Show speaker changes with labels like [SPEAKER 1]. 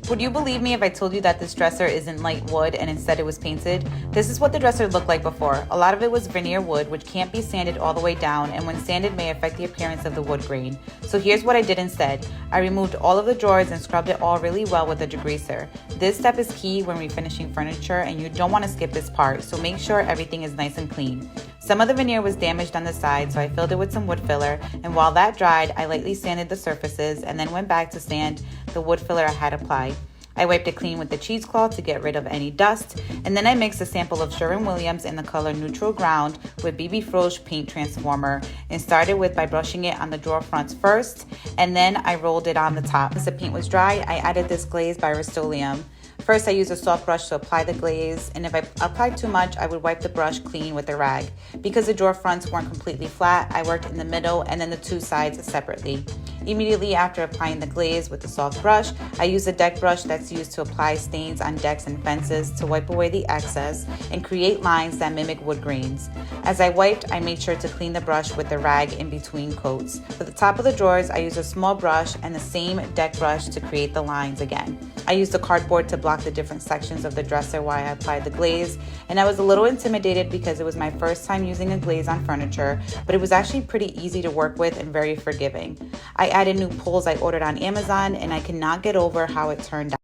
[SPEAKER 1] Would you believe me if I told you that this dresser isn't light wood and instead it was painted? This is what the dresser looked like before. A lot of it was veneer wood, which can't be sanded all the way down, and when sanded may affect the appearance of the wood grain. So here's what I did instead. I removed all of the drawers and scrubbed it all really well with a degreaser. This step is key when refinishing furniture, and you don't want to skip this part, so make sure everything is nice and clean. Some of the veneer was damaged on the side, so I filled it with some wood filler, and while that dried, I lightly sanded the surfaces and then went back to sand the wood filler I had applied. I wiped it clean with the cheesecloth to get rid of any dust, and then I mixed a sample of Sherwin-Williams in the color Neutral Ground with BB Frost paint transformer and started by brushing it on the drawer fronts first, and then I rolled it on the top. Once the paint was dry, I added this glaze by Rust-Oleum. First, I used a soft brush to apply the glaze, and if I applied too much, I would wipe the brush clean with a rag. Because the drawer fronts weren't completely flat, I worked in the middle and then the two sides separately. Immediately after applying the glaze with the soft brush, I used a deck brush that's used to apply stains on decks and fences to wipe away the excess and create lines that mimic wood grains. As I wiped, I made sure to clean the brush with the rag in between coats. For the top of the drawers, I used a small brush and the same deck brush to create the lines again. I used a cardboard to block the different sections of the dresser while I applied the glaze, and I was a little intimidated because it was my first time using a glaze on furniture, but it was actually pretty easy to work with and very forgiving. I added new pulls I ordered on Amazon, and I cannot get over how it turned out.